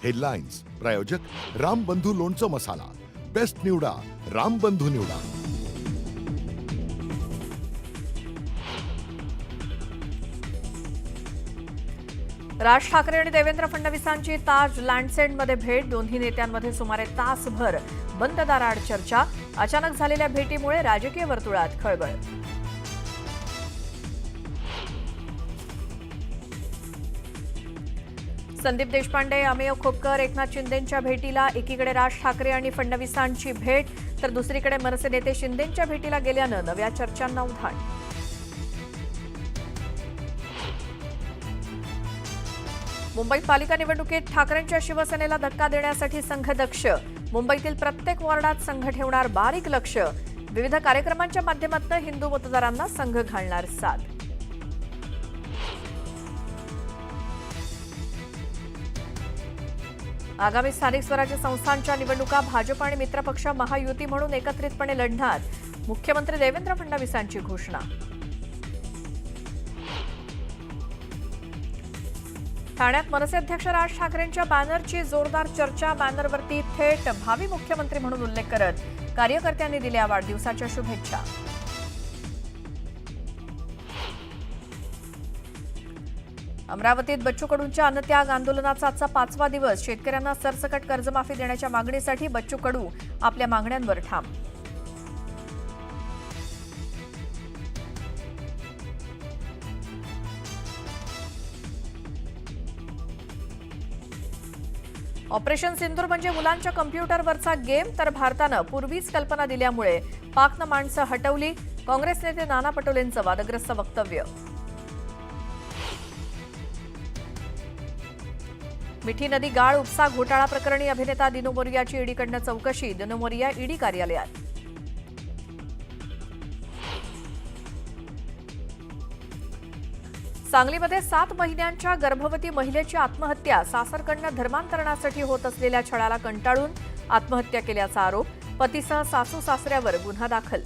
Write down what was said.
Headlines प्रायोजक रामबंधू लोणचं मसाला, best निवडा रामबंधू निवडा. राज ठाकरे आणि देवेंद्र फडणवीसांची ताज लँडसेंडमध्ये भेट. दोन्ही नेत्यांमध्ये सुमारे तासभर बंद दाराआड चर्चा. अचानक झालेल्या भेटीमुळे राजकीय वर्तुळात खळबळ. संदीप देशपांडे, अमेय खोपकर, एकनाथ शिंदेंच्या भेटीला एकीकडे राज ठाकरे आणि फडणवीसांची भेट, तर दुसरीकडे मनसे नेते शिंदेंच्या भेटीला गेल्यानं नव्या चर्चांना उधाण. मुंबईत पालिका निवडणुकीत ठाकरेंच्या शिवसेनेला धक्का देण्यासाठी संघ दक्ष. मुंबईतील प्रत्येक वॉर्डात संघ ठेवणार बारीक लक्ष. विविध कार्यक्रमांच्या माध्यमातून हिंदू मतदारांना संघ घालणार साथ. आगामी स्थानिक स्वराज्य संस्थांच्या निवडणुका भाजप आणि मित्रपक्ष महायुती म्हणून एकत्रितपणे लढणार. मुख्यमंत्री देवेंद्र फडणवीसांची घोषणा. ठाण्यात मनसे अध्यक्ष राज ठाकरेंच्या बॅनरची जोरदार चर्चा. बॅनरवरती थेट भावी मुख्यमंत्री म्हणून उल्लेख करत कार्यकर्त्यांनी दिल्या वाढदिवसाच्या शुभेच्छा. अमरावतीत बच्चू कडूंच्या अन्नत्याग आंदोलनाचा आजचा 5वा दिवस. शेतकऱ्यांना सरसकट कर्जमाफी देण्याच्या मागणीसाठी बच्चू कडू आपल्या मागण्यांवर ठाम. ऑपरेशन सिंदूर म्हणजे मुलांच्या कम्प्युटरवरचा गेम, तर भारतानं पूर्वीच कल्पना दिल्यामुळे पाकनं माणसं हटवली. काँग्रेस नेते नाना पटोलेंचं वादग्रस्त वक्तव्य. मिठी नदी गाळ उपसा घोटाळा प्रकरणी अभिनेता दिनू मोरियाची ईडीकडनं चौकशी. दिनू मोरिया ईडी कार्यालयात. सांगलीमध्ये 7 महिन्यांच्या गर्भवती महिलेची आत्महत्या. सासरकडनं धर्मांतरणासाठी होत असलेल्या छळाला कंटाळून आत्महत्या केल्याचा आरोप. पतीसह सासू सासऱ्यावर गुन्हा दाखल.